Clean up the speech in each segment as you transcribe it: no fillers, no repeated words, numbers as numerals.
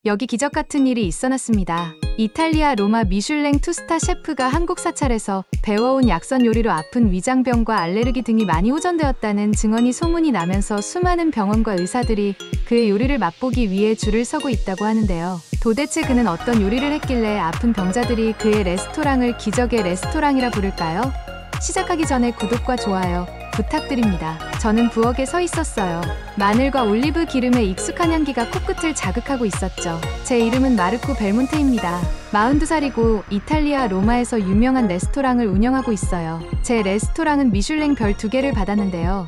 여기 기적 같은 일이 있어났습니다. 이탈리아 로마 미슐랭 투스타 셰프가 한국 사찰에서 배워온 약선 요리로 아픈 위장병과 알레르기 등이 많이 호전되었다는 증언이 소문이 나면서 수많은 병원과 의사들이 그의 요리를 맛보기 위해 줄을 서고 있다고 하는데요. 도대체 그는 어떤 요리를 했길래 아픈 병자들이 그의 레스토랑을 기적의 레스토랑이라 부를까요? 시작하기 전에 구독과 좋아요 부탁드립니다. 저는 부엌에 서 있었어요. 마늘과 올리브 기름의 익숙한 향기가 코끝을 자극하고 있었죠. 제 이름은 마르코 벨몬테입니다. 42살이고 이탈리아 로마에서 유명한 레스토랑을 운영하고 있어요. 제 레스토랑은 미슐랭 별 2개를 받았는데요.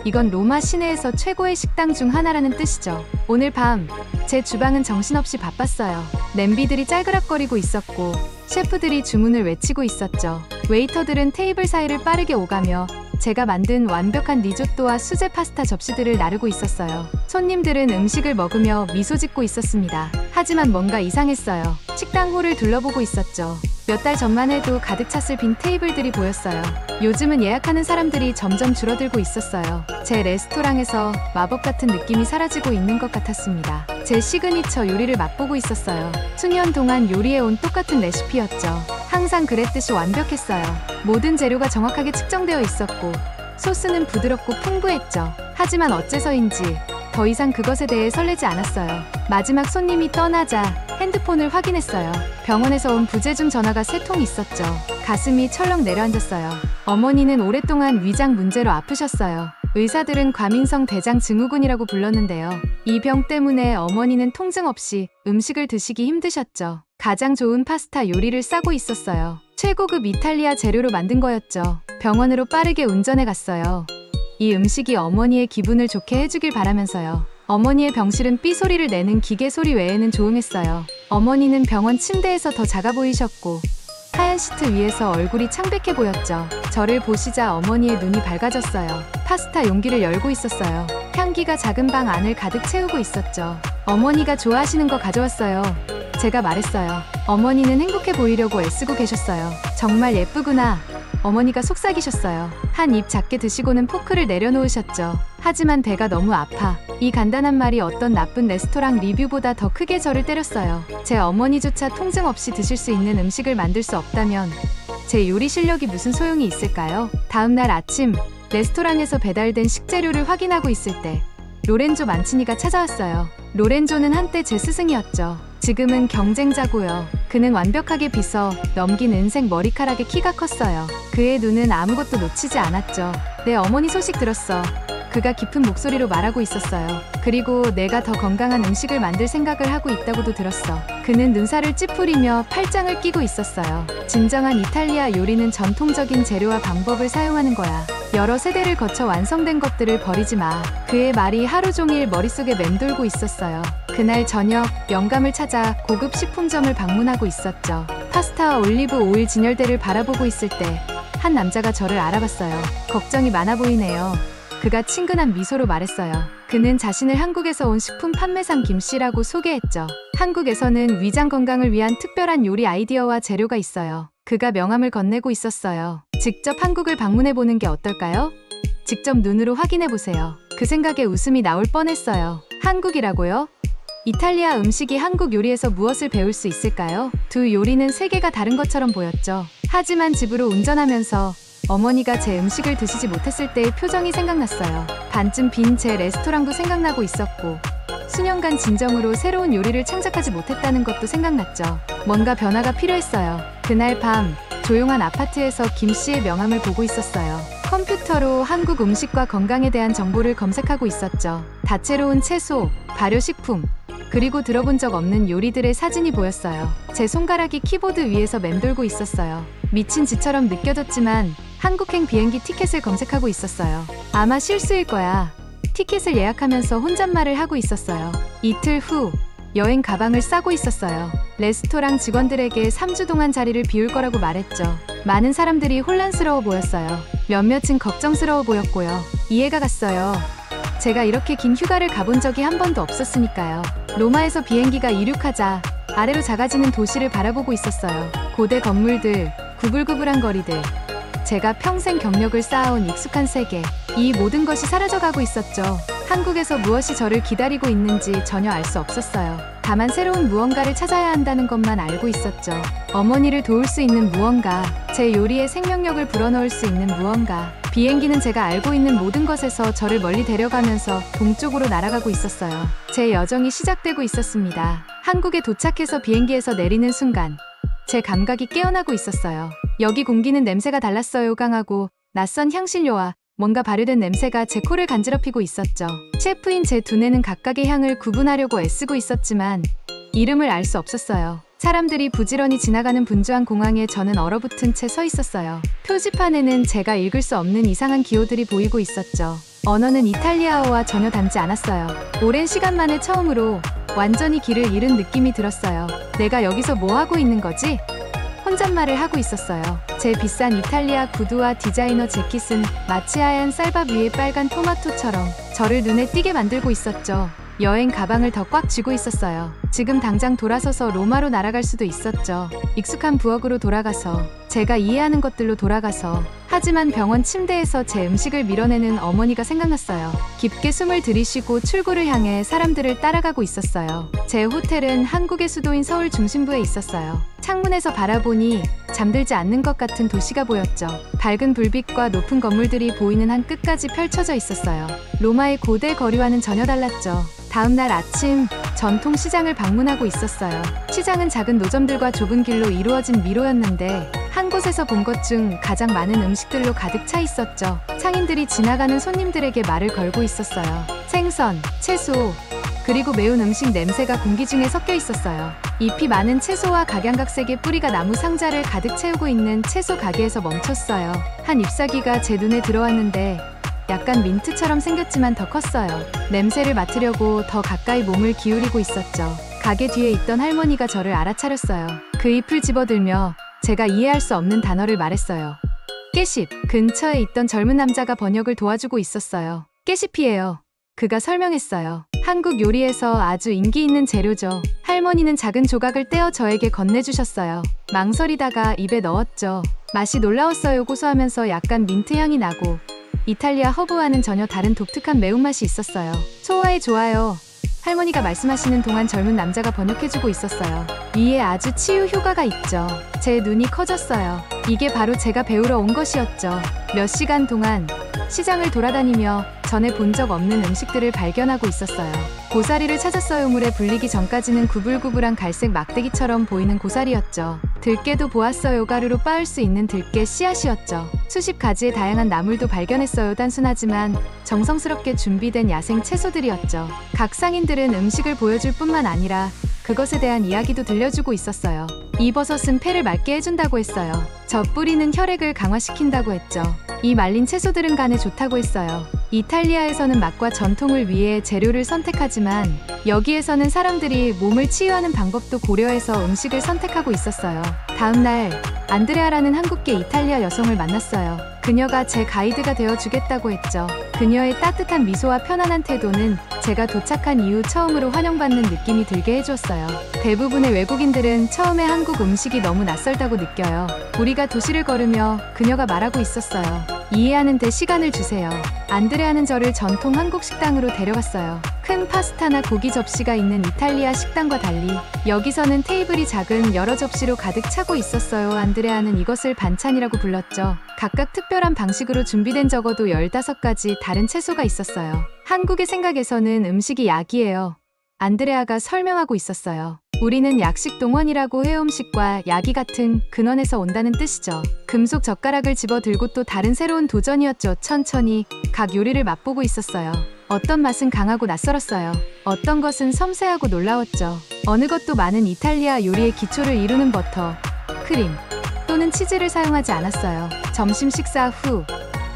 이건 로마 시내에서 최고의 식당 중 하나라는 뜻이죠. 오늘 밤 제 주방은 정신없이 바빴어요. 냄비들이 짤그락거리고 있었고 셰프들이 주문을 외치고 있었죠. 웨이터들은 테이블 사이를 빠르게 오가며 제가 만든 완벽한 리조또와 수제 파스타 접시들을 나르고 있었어요. 손님들은 음식을 먹으며 미소 짓고 있었습니다. 하지만 뭔가 이상했어요. 식당 홀을 둘러보고 있었죠. 몇 달 전만 해도 가득 찼을 빈 테이블들이 보였어요. 요즘은 예약하는 사람들이 점점 줄어들고 있었어요. 제 레스토랑에서 마법 같은 느낌이 사라지고 있는 것 같았습니다. 제 시그니처 요리를 맛보고 있었어요. 수년 동안 요리해온 똑같은 레시피였죠. 항상 그랬듯이 완벽했어요. 모든 재료가 정확하게 측정되어 있었고 소스는 부드럽고 풍부했죠. 하지만 어째서인지 더 이상 그것에 대해 설레지 않았어요. 마지막 손님이 떠나자 핸드폰을 확인했어요. 병원에서 온 부재중 전화가 3통 있었죠. 가슴이 철렁 내려앉았어요. 어머니는 오랫동안 위장 문제로 아프셨어요. 의사들은 과민성 대장 증후군이라고 불렀는데요. 이 병 때문에 어머니는 통증 없이 음식을 드시기 힘드셨죠. 가장 좋은 파스타 요리를 싸고 있었어요. 최고급 이탈리아 재료로 만든 거였죠. 병원으로 빠르게 운전해 갔어요. 이 음식이 어머니의 기분을 좋게 해주길 바라면서요. 어머니의 병실은 삐 소리를 내는 기계 소리 외에는 조용했어요. 어머니는 병원 침대에서 더 작아 보이셨고 하얀 시트 위에서 얼굴이 창백해 보였죠. 저를 보시자 어머니의 눈이 밝아졌어요. 파스타 용기를 열고 있었어요. 향기가 작은 방 안을 가득 채우고 있었죠. 어머니가 좋아하시는 거 가져왔어요. 제가 말했어요. 어머니는 행복해 보이려고 애쓰고 계셨어요. 정말 예쁘구나. 어머니가 속삭이셨어요. 한 입 작게 드시고는 포크를 내려놓으셨죠. 하지만 배가 너무 아파. 이 간단한 말이 어떤 나쁜 레스토랑 리뷰보다 더 크게 저를 때렸어요. 제 어머니조차 통증 없이 드실 수 있는 음식을 만들 수 없다면 제 요리 실력이 무슨 소용이 있을까요? 다음 날 아침 레스토랑에서 배달된 식재료를 확인하고 있을 때 로렌조 만치니가 찾아왔어요. 로렌조는 한때 제 스승이었죠. 지금은 경쟁자고요. 그는 완벽하게 빗어 넘긴 은색 머리카락에 키가 컸어요. 그의 눈은 아무것도 놓치지 않았죠. 내 어머니 소식 들었어. 그가 깊은 목소리로 말하고 있었어요. 그리고 내가 더 건강한 음식을 만들 생각을 하고 있다고도 들었어. 그는 눈살을 찌푸리며 팔짱을 끼고 있었어요. 진정한 이탈리아 요리는 전통적인 재료와 방법을 사용하는 거야. 여러 세대를 거쳐 완성된 것들을 버리지 마. 그의 말이 하루 종일 머릿속에 맴돌고 있었어요. 그날 저녁 영감을 찾아 고급 식품점을 방문하고 있었죠. 파스타와 올리브 오일 진열대를 바라보고 있을 때 한 남자가 저를 알아봤어요. 걱정이 많아 보이네요. 그가 친근한 미소로 말했어요. 그는 자신을 한국에서 온 식품 판매상 김씨라고 소개했죠. 한국에서는 위장 건강을 위한 특별한 요리 아이디어와 재료가 있어요. 그가 명함을 건네고 있었어요. 직접 한국을 방문해보는 게 어떨까요? 직접 눈으로 확인해보세요. 그 생각에 웃음이 나올 뻔했어요. 한국이라고요? 이탈리아 음식이 한국 요리에서 무엇을 배울 수 있을까요? 두 요리는 세계가 다른 것처럼 보였죠. 하지만 집으로 운전하면서 어머니가 제 음식을 드시지 못했을 때의 표정이 생각났어요. 반쯤 빈 제 레스토랑도 생각나고 있었고 수년간 진정으로 새로운 요리를 창작하지 못했다는 것도 생각났죠. 뭔가 변화가 필요했어요. 그날 밤 조용한 아파트에서 김씨의 명함을 보고 있었어요. 컴퓨터로 한국 음식과 건강에 대한 정보를 검색하고 있었죠. 다채로운 채소, 발효식품, 그리고 들어본 적 없는 요리들의 사진이 보였어요. 제 손가락이 키보드 위에서 맴돌고 있었어요. 미친 짓처럼 느껴졌지만 한국행 비행기 티켓을 검색하고 있었어요. 아마 실수일 거야. 티켓을 예약하면서 혼잣말을 하고 있었어요. 이틀 후 여행 가방을 싸고 있었어요. 레스토랑 직원들에게 3주 동안 자리를 비울 거라고 말했죠. 많은 사람들이 혼란스러워 보였어요. 몇몇은 걱정스러워 보였고요. 이해가 갔어요. 제가 이렇게 긴 휴가를 가본 적이 한 번도 없었으니까요. 로마에서 비행기가 이륙하자 아래로 작아지는 도시를 바라보고 있었어요. 고대 건물들, 구불구불한 거리들. 제가 평생 경력을 쌓아온 익숙한 세계. 이 모든 것이 사라져가고 있었죠. 한국에서 무엇이 저를 기다리고 있는지 전혀 알 수 없었어요. 다만 새로운 무언가를 찾아야 한다는 것만 알고 있었죠. 어머니를 도울 수 있는 무언가, 제 요리에 생명력을 불어넣을 수 있는 무언가. 비행기는 제가 알고 있는 모든 것에서 저를 멀리 데려가면서 동쪽으로 날아가고 있었어요. 제 여정이 시작되고 있었습니다. 한국에 도착해서 비행기에서 내리는 순간 제 감각이 깨어나고 있었어요. 여기 공기는 냄새가 달랐어요. 강하고 낯선 향신료와 뭔가 발효된 냄새가 제 코를 간지럽히고 있었죠. 셰프인 제 두뇌는 각각의 향을 구분하려고 애쓰고 있었지만 이름을 알 수 없었어요. 사람들이 부지런히 지나가는 분주한 공항에 저는 얼어붙은 채 서 있었어요. 표지판에는 제가 읽을 수 없는 이상한 기호들이 보이고 있었죠. 언어는 이탈리아어와 전혀 닮지 않았어요. 오랜 시간 만에 처음으로 완전히 길을 잃은 느낌이 들었어요. 내가 여기서 뭐 하고 있는 거지? 혼잣말을 하고 있었어요. 제 비싼 이탈리아 구두와 디자이너 재킷은 마치 하얀 쌀밥 위에 빨간 토마토처럼 저를 눈에 띄게 만들고 있었죠. 여행 가방을 더 꽉 쥐고 있었어요. 지금 당장 돌아서서 로마로 날아갈 수도 있었죠. 익숙한 부엌으로 돌아가서, 제가 이해하는 것들로 돌아가서. 하지만 병원 침대에서 제 음식을 밀어내는 어머니가 생각났어요. 깊게 숨을 들이쉬고 출구를 향해 사람들을 따라가고 있었어요. 제 호텔은 한국의 수도인 서울 중심부에 있었어요. 창문에서 바라보니 잠들지 않는 것 같은 도시가 보였죠. 밝은 불빛과 높은 건물들이 보이는 한 끝까지 펼쳐져 있었어요. 로마의 고대 거리와는 전혀 달랐죠. 다음 날 아침, 전통 시장을 방문하고 있었어요. 시장은 작은 노점들과 좁은 길로 이루어진 미로였는데 한 곳에서 본 것 중 가장 많은 음식들로 가득 차 있었죠. 상인들이 지나가는 손님들에게 말을 걸고 있었어요. 생선, 채소, 그리고 매운 음식 냄새가 공기 중에 섞여 있었어요. 잎이 많은 채소와 각양각색의 뿌리가 나무 상자를 가득 채우고 있는 채소 가게에서 멈췄어요. 한 잎사귀가 제 눈에 들어왔는데 약간 민트처럼 생겼지만 더 컸어요. 냄새를 맡으려고 더 가까이 몸을 기울이고 있었죠. 가게 뒤에 있던 할머니가 저를 알아차렸어요. 그 잎을 집어들며 제가 이해할 수 없는 단어를 말했어요. 깨십. 근처에 있던 젊은 남자가 번역을 도와주고 있었어요. 깨십이에요. 그가 설명했어요. 한국 요리에서 아주 인기 있는 재료죠. 할머니는 작은 조각을 떼어 저에게 건네주셨어요. 망설이다가 입에 넣었죠. 맛이 놀라웠어요. 고소하면서 약간 민트 향이 나고 이탈리아 허브와는 전혀 다른 독특한 매운맛이 있었어요. 소화에 좋아요. 할머니가 말씀하시는 동안 젊은 남자가 번역해주고 있었어요. 위에 아주 치유 효과가 있죠. 제 눈이 커졌어요. 이게 바로 제가 배우러 온 것이었죠. 몇 시간 동안 시장을 돌아다니며 전에 본 적 없는 음식들을 발견하고 있었어요. 고사리를 찾았어요. 물에 불리기 전까지는 구불구불한 갈색 막대기처럼 보이는 고사리였죠. 들깨도 보았어요. 가루로 빻을 수 있는 들깨 씨앗이었죠. 수십 가지의 다양한 나물도 발견했어요. 단순하지만 정성스럽게 준비된 야생 채소들이었죠. 각 상인들은 음식을 보여줄 뿐만 아니라 그것에 대한 이야기도 들려주고 있었어요. 이 버섯은 폐를 맑게 해준다고 했어요. 저 뿌리는 혈액을 강화시킨다고 했죠. 이 말린 채소들은 간에 좋다고 했어요. 이탈리아에서는 맛과 전통을 위해 재료를 선택하지만 여기에서는 사람들이 몸을 치유하는 방법도 고려해서 음식을 선택하고 있었어요. 다음 날 안드레아라는 한국계 이탈리아 여성을 만났어요. 그녀가 제 가이드가 되어주겠다고 했죠. 그녀의 따뜻한 미소와 편안한 태도는 제가 도착한 이후 처음으로 환영받는 느낌이 들게 해줬어요. 대부분의 외국인들은 처음에 한국 음식이 너무 낯설다고 느껴요. 우리가 도시를 걸으며 그녀가 말하고 있었어요. 이해하는 데 시간을 주세요. 안드레아는 저를 전통 한국 식당으로 데려갔어요. 큰 파스타나 고기 접시가 있는 이탈리아 식당과 달리 여기서는 테이블이 작은 여러 접시로 가득 차고 있었어요. 안드레아는 이것을 반찬이라고 불렀죠. 각각 특별한 방식으로 준비된 적어도 15가지 다른 채소가 있었어요. 한국의 생각에서는 음식이 약이에요. 안드레아가 설명하고 있었어요. 우리는 약식 동원이라고 해요. 음식과 약이 같은 근원에서 온다는 뜻이죠. 금속 젓가락을 집어 들고 또 다른 새로운 도전이었죠. 천천히 각 요리를 맛보고 있었어요. 어떤 맛은 강하고 낯설었어요. 어떤 것은 섬세하고 놀라웠죠. 어느 것도 많은 이탈리아 요리의 기초를 이루는 버터, 크림 또는 치즈를 사용하지 않았어요. 점심 식사 후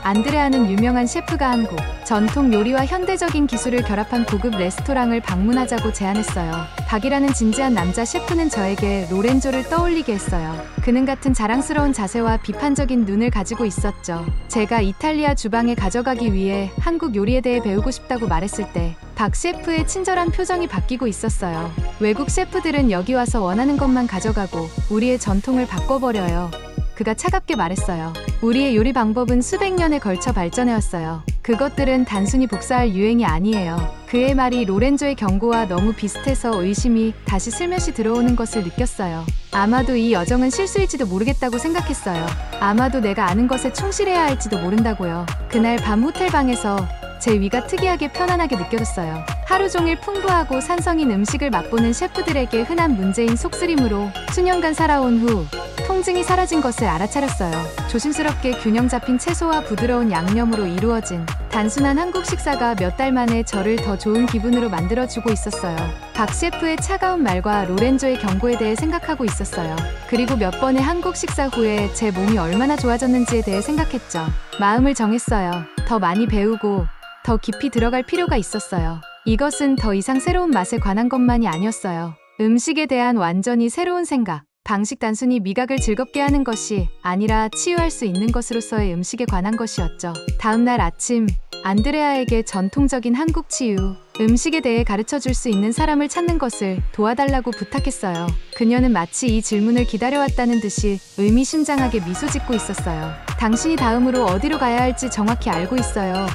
안드레아는 유명한 셰프가 한국 전통 요리와 현대적인 기술을 결합한 고급 레스토랑을 방문하자고 제안했어요. 박이라는 진지한 남자 셰프는 저에게 로렌조를 떠올리게 했어요. 그는 같은 자랑스러운 자세와 비판적인 눈을 가지고 있었죠. 제가 이탈리아 주방에 가져가기 위해 한국 요리에 대해 배우고 싶다고 말했을 때 박 셰프의 친절한 표정이 바뀌고 있었어요. 외국 셰프들은 여기 와서 원하는 것만 가져가고 우리의 전통을 바꿔버려요. 그가 차갑게 말했어요. 우리의 요리 방법은 수백 년에 걸쳐 발전해왔어요. 그것들은 단순히 복사할 유행이 아니에요. 그의 말이 로렌조의 경고와 너무 비슷해서 의심이 다시 슬며시 들어오는 것을 느꼈어요. 아마도 이 여정은 실수일지도 모르겠다고 생각했어요. 아마도 내가 아는 것에 충실해야 할지도 모른다고요. 그날 밤 호텔방에서 제 위가 특이하게 편안하게 느껴졌어요. 하루 종일 풍부하고 산성인 음식을 맛보는 셰프들에게 흔한 문제인 속쓰림으로 수년간 살아온 후 통증이 사라진 것을 알아차렸어요. 조심스럽게 균형 잡힌 채소와 부드러운 양념으로 이루어진 단순한 한국 식사가 몇 달 만에 저를 더 좋은 기분으로 만들어주고 있었어요. 박 셰프의 차가운 말과 로렌조의 경고에 대해 생각하고 있었어요. 그리고 몇 번의 한국 식사 후에 제 몸이 얼마나 좋아졌는지에 대해 생각했죠. 마음을 정했어요. 더 많이 배우고 더 깊이 들어갈 필요가 있었어요. 이것은 더 이상 새로운 맛에 관한 것만이 아니었어요. 음식에 대한 완전히 새로운 생각. 방식 단순히 미각을 즐겁게 하는 것이 아니라 치유할 수 있는 것으로서의 음식에 관한 것이었죠. 다음날 아침, 안드레아에게 전통적인 한국 치유, 음식에 대해 가르쳐줄 수 있는 사람을 찾는 것을 도와달라고 부탁했어요. 그녀는 마치 이 질문을 기다려왔다는 듯이 의미심장하게 미소 짓고 있었어요. 당신이 다음으로 어디로 가야 할지 정확히 알고 있어요.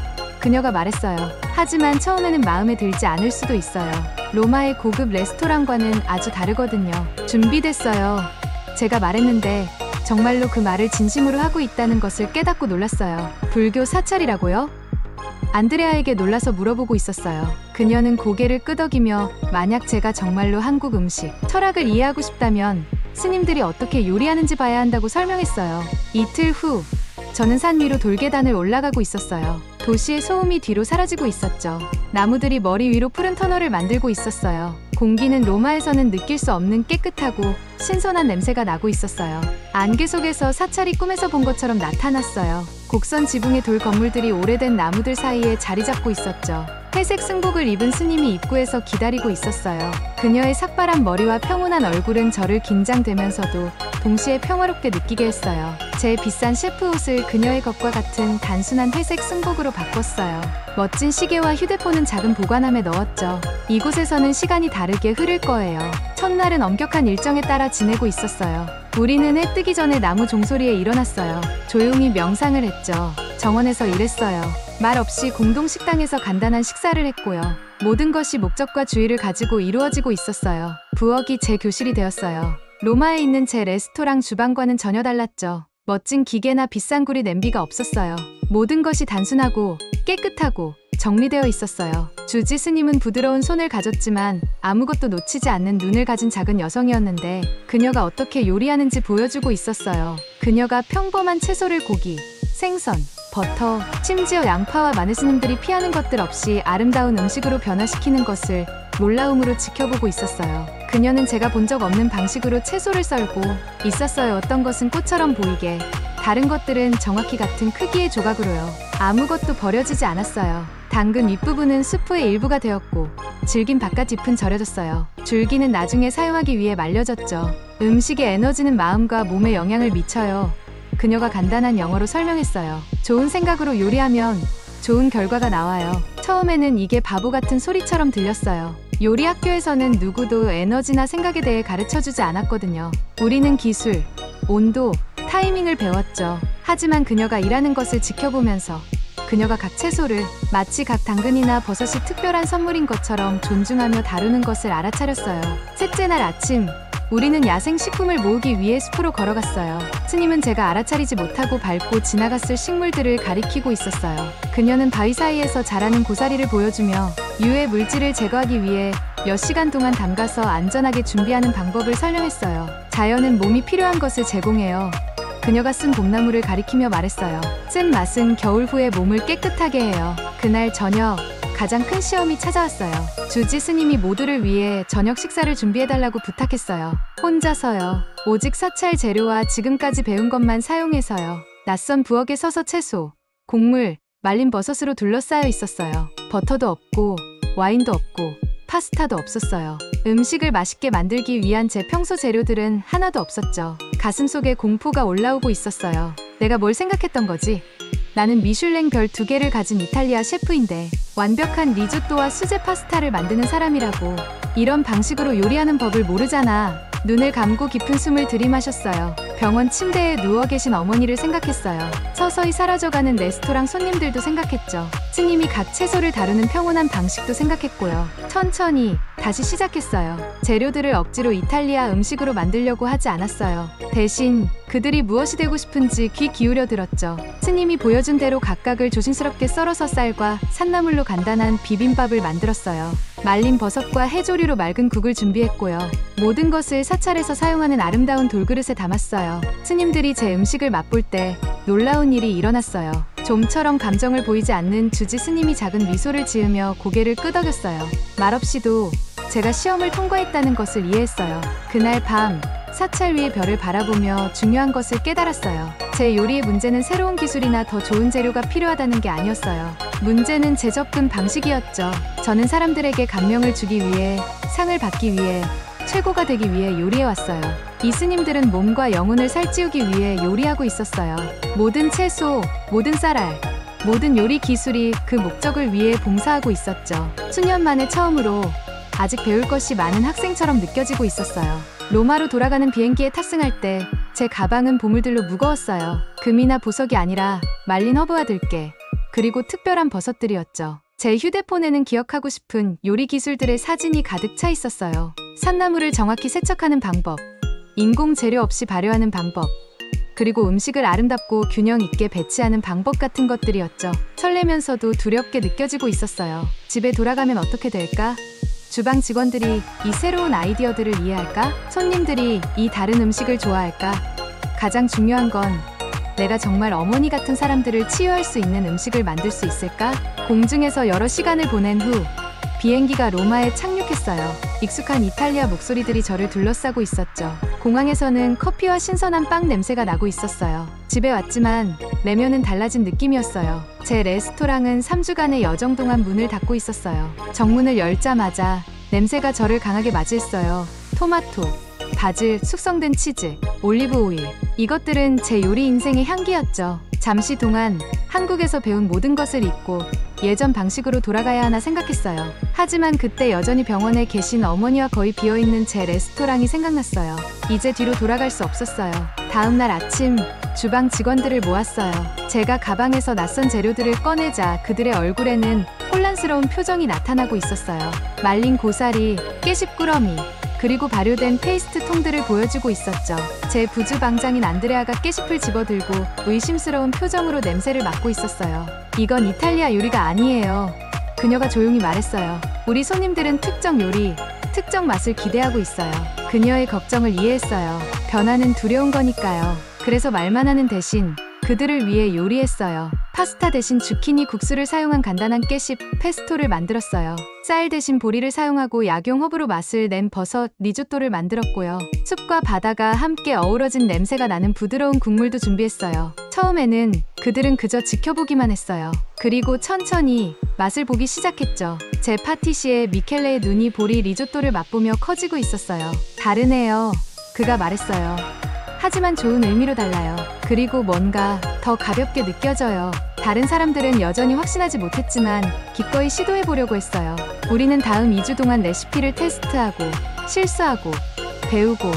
그녀가 말했어요. 하지만 처음에는 마음에 들지 않을 수도 있어요. 로마의 고급 레스토랑과는 아주 다르거든요. 준비됐어요. 제가 말했는데 정말로 그 말을 진심으로 하고 있다는 것을 깨닫고 놀랐어요. 불교 사찰이라고요? 안드레아에게 놀라서 물어보고 있었어요. 그녀는 고개를 끄덕이며 만약 제가 정말로 한국 음식, 철학을 이해하고 싶다면 스님들이 어떻게 요리하는지 봐야 한다고 설명했어요. 이틀 후 저는 산 위로 돌계단을 올라가고 있었어요. 도시의 소음이 뒤로 사라지고 있었죠. 나무들이 머리 위로 푸른 터널을 만들고 있었어요. 공기는 로마에서는 느낄 수 없는 깨끗하고 신선한 냄새가 나고 있었어요. 안개 속에서 사찰이 꿈에서 본 것처럼 나타났어요. 곡선 지붕의 돌 건물들이 오래된 나무들 사이에 자리 잡고 있었죠. 회색 승복을 입은 스님이 입구에서 기다리고 있었어요. 그녀의 삭발한 머리와 평온한 얼굴은 저를 긴장되면서도 동시에 평화롭게 느끼게 했어요. 제 비싼 셰프 옷을 그녀의 것과 같은 단순한 회색 승복으로 바꿨어요. 멋진 시계와 휴대폰은 작은 보관함에 넣었죠. 이곳에서는 시간이 다르게 흐를 거예요. 첫날은 엄격한 일정에 따라 지내고 있었어요. 우리는 해 뜨기 전에 나무 종소리에 일어났어요. 조용히 명상을 했죠. 정원에서 일했어요. 말 없이 공동 식당에서 간단한 식사를 했고요. 모든 것이 목적과 주의를 가지고 이루어지고 있었어요. 부엌이 제 교실이 되었어요. 로마에 있는 제 레스토랑 주방과는 전혀 달랐죠. 멋진 기계나 비싼 구리 냄비가 없었어요. 모든 것이 단순하고 깨끗하고 정리되어 있었어요. 주지 스님은 부드러운 손을 가졌지만 아무것도 놓치지 않는 눈을 가진 작은 여성이었는데 그녀가 어떻게 요리하는지 보여주고 있었어요. 그녀가 평범한 채소를 고기, 생선, 버터, 심지어 양파와 마늘 스님들이 피하는 것들 없이 아름다운 음식으로 변화시키는 것을 놀라움으로 지켜보고 있었어요. 그녀는 제가 본 적 없는 방식으로 채소를 썰고 있었어요. 어떤 것은 꽃처럼 보이게, 다른 것들은 정확히 같은 크기의 조각으로요. 아무것도 버려지지 않았어요. 당근 윗부분은 수프의 일부가 되었고 질긴 바깥잎은 절여졌어요. 줄기는 나중에 사용하기 위해 말려졌죠. 음식의 에너지는 마음과 몸에 영향을 미쳐요. 그녀가 간단한 영어로 설명했어요. 좋은 생각으로 요리하면 좋은 결과가 나와요. 처음에는 이게 바보 같은 소리처럼 들렸어요. 요리 학교에서는 누구도 에너지나 생각에 대해 가르쳐주지 않았거든요. 우리는 기술, 온도, 타이밍을 배웠죠. 하지만 그녀가 일하는 것을 지켜보면서 그녀가 각 채소를 마치 각 당근이나 버섯이 특별한 선물인 것처럼 존중하며 다루는 것을 알아차렸어요. 셋째 날 아침, 우리는 야생 식품을 모으기 위해 숲으로 걸어갔어요. 스님은 제가 알아차리지 못하고 밟고 지나갔을 식물들을 가리키고 있었어요. 그녀는 바위 사이에서 자라는 고사리를 보여주며 유해 물질을 제거하기 위해 몇 시간 동안 담가서 안전하게 준비하는 방법을 설명했어요. 자연은 몸이 필요한 것을 제공해요. 그녀가 쓴 봄나무를 가리키며 말했어요. 쓴 맛은 겨울 후에 몸을 깨끗하게 해요. 그날 저녁, 가장 큰 시험이 찾아왔어요. 주지 스님이 모두를 위해 저녁 식사를 준비해달라고 부탁했어요. 혼자서요. 오직 사찰 재료와 지금까지 배운 것만 사용해서요. 낯선 부엌에 서서 채소, 곡물, 말린 버섯으로 둘러싸여 있었어요. 버터도 없고 와인도 없고 파스타도 없었어요. 음식을 맛있게 만들기 위한 제 평소 재료들은 하나도 없었죠. 가슴속에 공포가 올라오고 있었어요. 내가 뭘 생각했던 거지? 나는 미슐랭 별 2개를 가진 이탈리아 셰프인데 완벽한 리조또와 수제 파스타를 만드는 사람이라고. 이런 방식으로 요리하는 법을 모르잖아. 눈을 감고 깊은 숨을 들이마셨어요. 병원 침대에 누워 계신 어머니를 생각했어요. 서서히 사라져가는 레스토랑 손님들도 생각했죠. 스님이 각 채소를 다루는 평온한 방식도 생각했고요. 천천히 다시 시작했어요. 재료들을 억지로 이탈리아 음식으로 만들려고 하지 않았어요. 대신 그들이 무엇이 되고 싶은지 귀 기울여 들었죠. 스님이 보여준 대로 각각을 조심스럽게 썰어서 쌀과 산나물로 간단한 비빔밥을 만들었어요. 말린 버섯과 해조류로 맑은 국을 준비했고요. 모든 것을 사찰에서 사용하는 아름다운 돌그릇에 담았어요. 스님들이 제 음식을 맛볼 때 놀라운 일이 일어났어요. 좀처럼 감정을 보이지 않는 주지 스님이 작은 미소를 지으며 고개를 끄덕였어요. 말없이도 제가 시험을 통과했다는 것을 이해했어요. 그날 밤 사찰 위의 별을 바라보며 중요한 것을 깨달았어요. 제 요리의 문제는 새로운 기술이나 더 좋은 재료가 필요하다는 게 아니었어요. 문제는 제 접근 방식이었죠. 저는 사람들에게 감명을 주기 위해, 상을 받기 위해, 최고가 되기 위해 요리해왔어요. 이 스님들은 몸과 영혼을 살찌우기 위해 요리하고 있었어요. 모든 채소, 모든 쌀알, 모든 요리 기술이 그 목적을 위해 봉사하고 있었죠. 수년 만에 처음으로 아직 배울 것이 많은 학생처럼 느껴지고 있었어요. 로마로 돌아가는 비행기에 탑승할 때 제 가방은 보물들로 무거웠어요. 금이나 보석이 아니라 말린 허브와 들깨, 그리고 특별한 버섯들이었죠. 제 휴대폰에는 기억하고 싶은 요리 기술들의 사진이 가득 차 있었어요. 산나물을 정확히 세척하는 방법, 인공 재료 없이 발효하는 방법, 그리고 음식을 아름답고 균형 있게 배치하는 방법 같은 것들이었죠. 설레면서도 두렵게 느껴지고 있었어요. 집에 돌아가면 어떻게 될까? 주방 직원들이 이 새로운 아이디어들을 이해할까? 손님들이 이 다른 음식을 좋아할까? 가장 중요한 건 내가 정말 어머니 같은 사람들을 치유할 수 있는 음식을 만들 수 있을까? 공중에서 여러 시간을 보낸 후 비행기가 로마에 착륙했어요. 익숙한 이탈리아 목소리들이 저를 둘러싸고 있었죠. 공항에서는 커피와 신선한 빵 냄새가 나고 있었어요. 집에 왔지만 내면은 달라진 느낌이었어요. 제 레스토랑은 3주간의 여정 동안 문을 닫고 있었어요. 정문을 열자마자 냄새가 저를 강하게 맞이했어요. 토마토, 바질, 숙성된 치즈, 올리브 오일. 이것들은 제 요리 인생의 향기였죠. 잠시 동안 한국에서 배운 모든 것을 잊고 예전 방식으로 돌아가야 하나 생각했어요. 하지만 그때 여전히 병원에 계신 어머니와 거의 비어있는 제 레스토랑이 생각났어요. 이제 뒤로 돌아갈 수 없었어요. 다음 날 아침 주방 직원들을 모았어요. 제가 가방에서 낯선 재료들을 꺼내자 그들의 얼굴에는 혼란스러운 표정이 나타나고 있었어요. 말린 고사리, 깨십 꾸러미, 그리고 발효된 페이스트 통들을 보여주고 있었죠. 제 부주방장인 안드레아가 깨십을 집어들고 의심스러운 표정으로 냄새를 맡고 있었어요. 이건 이탈리아 요리가 아니에요. 그녀가 조용히 말했어요. 우리 손님들은 특정 요리, 특정 맛을 기대하고 있어요. 그녀의 걱정을 이해했어요. 변화는 두려운 거니까요. 그래서 말만 하는 대신 그들을 위해 요리했어요. 파스타 대신 주키니 국수를 사용한 간단한 깨십 페스토를 만들었어요. 쌀 대신 보리를 사용하고 약용 허브로 맛을 낸 버섯 리조또를 만들었고요. 숲과 바다가 함께 어우러진 냄새가 나는 부드러운 국물도 준비했어요. 처음에는 그들은 그저 지켜보기만 했어요. 그리고 천천히 맛을 보기 시작했죠. 제 파티시에 미켈레의 눈이 보리 리조또를 맛보며 커지고 있었어요. 다르네요. 그가 말했어요. 하지만 좋은 의미로 달라요. 그리고 뭔가 더 가볍게 느껴져요. 다른 사람들은 여전히 확신하지 못했지만 기꺼이 시도해보려고 했어요. 우리는 다음 2주 동안 레시피를 테스트하고 실수하고 배우고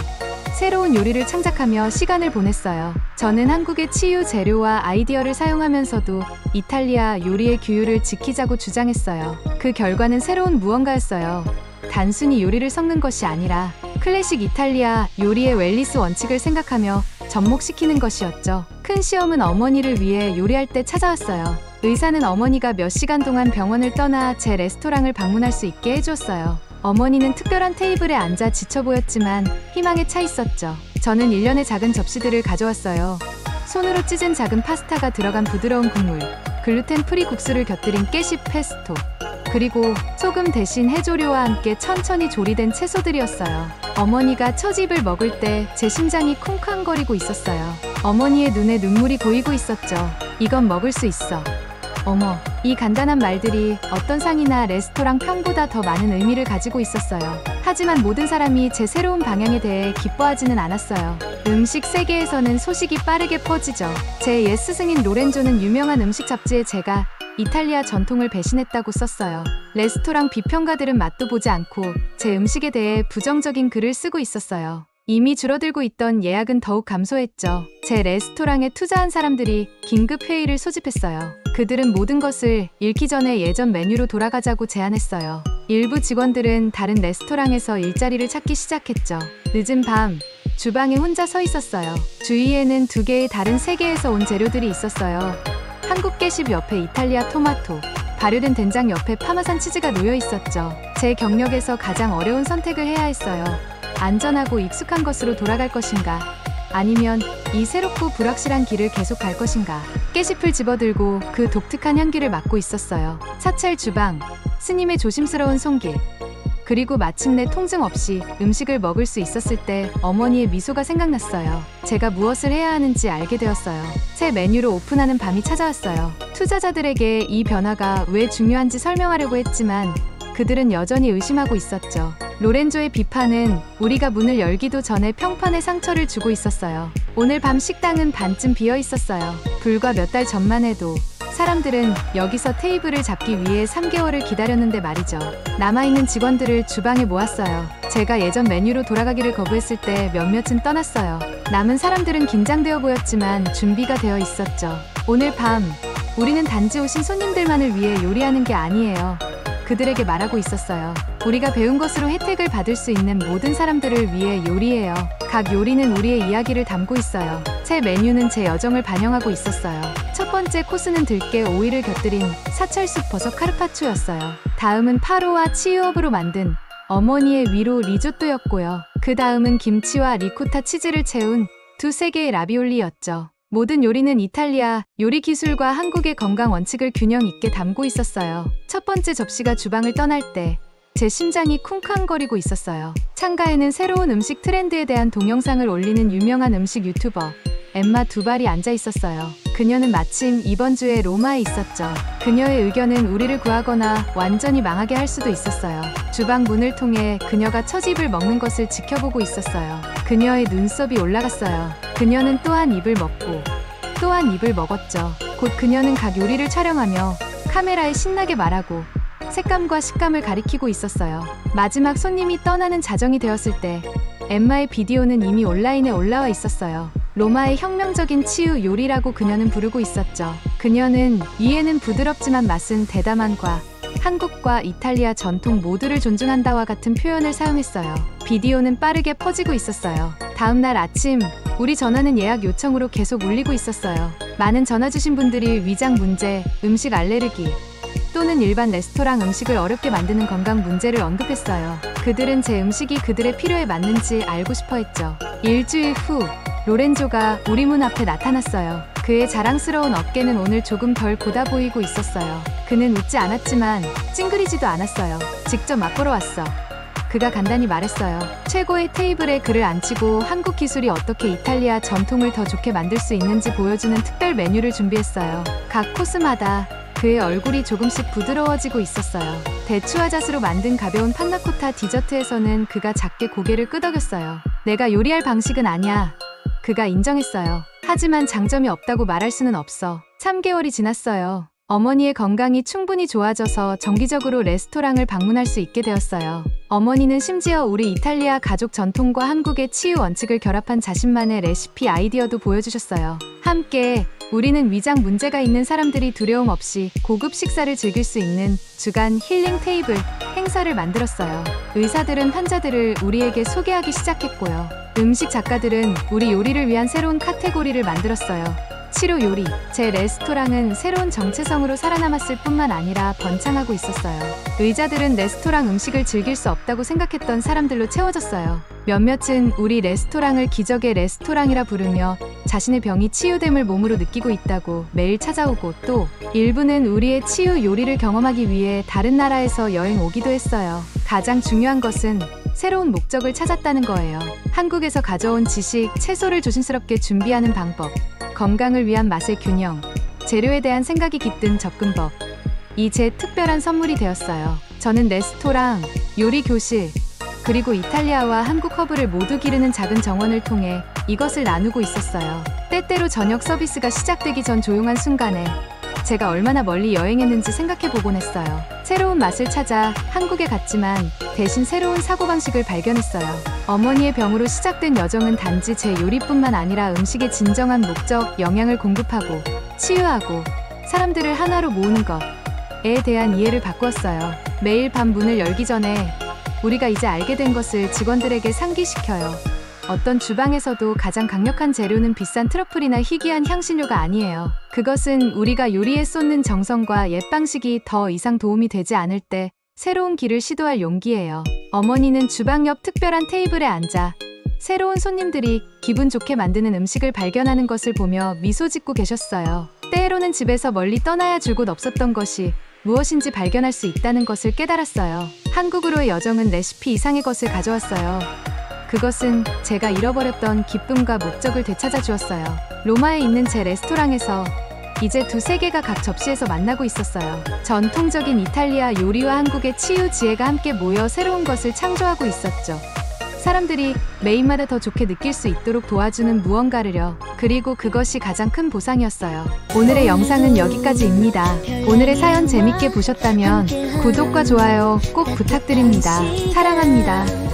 새로운 요리를 창작하며 시간을 보냈어요. 저는 한국의 치유 재료와 아이디어를 사용하면서도 이탈리아 요리의 규율을 지키자고 주장했어요. 그 결과는 새로운 무언가였어요. 단순히 요리를 섞는 것이 아니라 클래식 이탈리아 요리의 웰리스 원칙을 생각하며 접목시키는 것이었죠. 큰 시험은 어머니를 위해 요리할 때 찾아왔어요. 의사는 어머니가 몇 시간 동안 병원을 떠나 제 레스토랑을 방문할 수 있게 해주었어요. 어머니는 특별한 테이블에 앉아 지쳐 보였지만 희망에 차 있었죠. 저는 일련의 작은 접시들을 가져왔어요. 손으로 찢은 작은 파스타가 들어간 부드러운 국물, 글루텐 프리 국수를 곁들인 깨십 페스토, 그리고 소금 대신 해조류와 함께 천천히 조리된 채소들이었어요. 어머니가 첫 입을 먹을 때 제 심장이 쿵쾅거리고 있었어요. 어머니의 눈에 눈물이 고이고 있었죠. 이건 먹을 수 있어. 어머, 이 간단한 말들이 어떤 상이나 레스토랑 평보다 더 많은 의미를 가지고 있었어요. 하지만 모든 사람이 제 새로운 방향에 대해 기뻐하지는 않았어요. 음식 세계에서는 소식이 빠르게 퍼지죠. 제 옛 스승인 로렌조는 유명한 음식 잡지에 제가 이탈리아 전통을 배신했다고 썼어요. 레스토랑 비평가들은 맛도 보지 않고 제 음식에 대해 부정적인 글을 쓰고 있었어요. 이미 줄어들고 있던 예약은 더욱 감소했죠. 제 레스토랑에 투자한 사람들이 긴급 회의를 소집했어요. 그들은 모든 것을 잃기 전에 예전 메뉴로 돌아가자고 제안했어요. 일부 직원들은 다른 레스토랑에서 일자리를 찾기 시작했죠. 늦은 밤, 주방에 혼자 서 있었어요. 주위에는 2개의 다른 세계에서 온 재료들이 있었어요. 한국 깨십 옆에 이탈리아 토마토, 발효된 된장 옆에 파마산 치즈가 놓여 있었죠. 제 경력에서 가장 어려운 선택을 해야 했어요. 안전하고 익숙한 것으로 돌아갈 것인가? 아니면 이 새롭고 불확실한 길을 계속 갈 것인가? 깨씹을 집어들고 그 독특한 향기를 맡고 있었어요. 사찰 주방, 스님의 조심스러운 손길, 그리고 마침내 통증 없이 음식을 먹을 수 있었을 때 어머니의 미소가 생각났어요. 제가 무엇을 해야 하는지 알게 되었어요. 새 메뉴로 오픈하는 밤이 찾아왔어요. 투자자들에게 이 변화가 왜 중요한지 설명하려고 했지만 그들은 여전히 의심하고 있었죠. 로렌조의 비판은 우리가 문을 열기도 전에 평판에 상처를 주고 있었어요. 오늘 밤 식당은 반쯤 비어 있었어요. 불과 몇 달 전만 해도 사람들은 여기서 테이블을 잡기 위해 3개월을 기다렸는데 말이죠. 남아있는 직원들을 주방에 모았어요. 제가 예전 메뉴로 돌아가기를 거부했을 때 몇몇은 떠났어요. 남은 사람들은 긴장되어 보였지만 준비가 되어 있었죠. 오늘 밤 우리는 단지 오신 손님들만을 위해 요리하는 게 아니에요. 그들에게 말하고 있었어요. 우리가 배운 것으로 혜택을 받을 수 있는 모든 사람들을 위해 요리해요. 각 요리는 우리의 이야기를 담고 있어요. 새 메뉴는 제 여정을 반영하고 있었어요. 첫 번째 코스는 들깨 오이를 곁들인 사철쑥 버섯 카르파초였어요. 다음은 파로와 치유업으로 만든 어머니의 위로 리조또였고요. 그 다음은 김치와 리코타 치즈를 채운 2-3개의 라비올리였죠. 모든 요리는 이탈리아 요리 기술과 한국의 건강 원칙을 균형 있게 담고 있었어요. 첫 번째 접시가 주방을 떠날 때 제 심장이 쿵쾅거리고 있었어요. 창가에는 새로운 음식 트렌드에 대한 동영상을 올리는 유명한 음식 유튜버 엠마 두발이 앉아 있었어요. 그녀는 마침 이번 주에 로마에 있었죠. 그녀의 의견은 우리를 구하거나 완전히 망하게 할 수도 있었어요. 주방 문을 통해 그녀가 처집을 먹는 것을 지켜보고 있었어요. 그녀의 눈썹이 올라갔어요. 그녀는 또 한 입을 먹고 또 한 입을 먹었죠. 곧 그녀는 각 요리를 촬영하며 카메라에 신나게 말하고 색감과 식감을 가리키고 있었어요. 마지막 손님이 떠나는 자정이 되었을 때 엠마의 비디오는 이미 온라인에 올라와 있었어요. 로마의 혁명적인 치유 요리라고 그녀는 부르고 있었죠. 그녀는 위에는 부드럽지만 맛은 대담한과 한국과 이탈리아 전통 모두를 존중한다와 같은 표현을 사용했어요. 비디오는 빠르게 퍼지고 있었어요. 다음 날 아침 우리 전화는 예약 요청으로 계속 울리고 있었어요. 많은 전화 주신 분들이 위장 문제, 음식 알레르기 또는 일반 레스토랑 음식을 어렵게 만드는 건강 문제를 언급했어요. 그들은 제 음식이 그들의 필요에 맞는지 알고 싶어 했죠. 일주일 후 로렌조가 우리 문 앞에 나타났어요. 그의 자랑스러운 어깨는 오늘 조금 덜 고다 보이고 있었어요. 그는 웃지 않았지만 찡그리지도 않았어요. 직접 맛보러 왔어. 그가 간단히 말했어요. 최고의 테이블에 그를 앉히고 한국 기술이 어떻게 이탈리아 전통을 더 좋게 만들 수 있는지 보여주는 특별 메뉴를 준비했어요. 각 코스마다 그의 얼굴이 조금씩 부드러워지고 있었어요. 대추와잣으로 만든 가벼운 판나코타 디저트에서는 그가 작게 고개를 끄덕였어요. 내가 요리할 방식은 아니야. 그가 인정했어요. 하지만 장점이 없다고 말할 수는 없어. 3개월이 지났어요. 어머니의 건강이 충분히 좋아져서 정기적으로 레스토랑을 방문할 수 있게 되었어요. 어머니는 심지어 우리 이탈리아 가족 전통과 한국의 치유 원칙을 결합한 자신만의 레시피 아이디어도 보여주셨어요. 함께 우리는 위장 문제가 있는 사람들이 두려움 없이 고급 식사를 즐길 수 있는 주간 힐링 테이블 행사를 만들었어요. 의사들은 환자들을 우리에게 소개하기 시작했고요. 음식 작가들은 우리 요리를 위한 새로운 카테고리를 만들었어요. 치료 요리. 제 레스토랑은 새로운 정체성으로 살아남았을 뿐만 아니라 번창하고 있었어요. 의자들은 레스토랑 음식을 즐길 수 없다고 생각했던 사람들로 채워졌어요. 몇몇은 우리 레스토랑을 기적의 레스토랑이라 부르며 자신의 병이 치유됨을 몸으로 느끼고 있다고 매일 찾아오고, 또 일부는 우리의 치유 요리를 경험하기 위해 다른 나라에서 여행 오기도 했어요. 가장 중요한 것은 새로운 목적을 찾았다는 거예요. 한국에서 가져온 지식, 채소를 조심스럽게 준비하는 방법, 건강을 위한 맛의 균형, 재료에 대한 생각이 깃든 접근법. 이 제 특별한 선물이 되었어요. 저는 레스토랑, 요리 교실, 그리고 이탈리아와 한국 허브를 모두 기르는 작은 정원을 통해 이것을 나누고 있었어요. 때때로 저녁 서비스가 시작되기 전 조용한 순간에 제가 얼마나 멀리 여행했는지 생각해보곤 했어요. 새로운 맛을 찾아 한국에 갔지만 대신 새로운 사고방식을 발견했어요. 어머니의 병으로 시작된 여정은 단지 제 요리뿐만 아니라 음식의 진정한 목적, 영양을 공급하고 치유하고 사람들을 하나로 모으는 것에 대한 이해를 바꾸었어요. 매일 밤 문을 열기 전에 우리가 이제 알게 된 것을 직원들에게 상기시켜요. 어떤 주방에서도 가장 강력한 재료는 비싼 트러플이나 희귀한 향신료가 아니에요. 그것은 우리가 요리에 쏟는 정성과 옛 방식이 더 이상 도움이 되지 않을 때 새로운 길을 시도할 용기예요. 어머니는 주방 옆 특별한 테이블에 앉아 새로운 손님들이 기분 좋게 만드는 음식을 발견하는 것을 보며 미소 짓고 계셨어요. 때로는 집에서 멀리 떠나야 줄 곳 없었던 것이 무엇인지 발견할 수 있다는 것을 깨달았어요. 한국으로의 여정은 레시피 이상의 것을 가져왔어요. 그것은 제가 잃어버렸던 기쁨과 목적을 되찾아 주었어요. 로마에 있는 제 레스토랑에서 이제 두 세계가 각 접시에서 만나고 있었어요. 전통적인 이탈리아 요리와 한국의 치유 지혜가 함께 모여 새로운 것을 창조하고 있었죠. 사람들이 메인마다 더 좋게 느낄 수 있도록 도와주는 무언가를요. 그리고 그것이 가장 큰 보상이었어요. 오늘의 영상은 여기까지입니다. 오늘의 사연 재밌게 보셨다면 구독과 좋아요 꼭 부탁드립니다. 사랑합니다.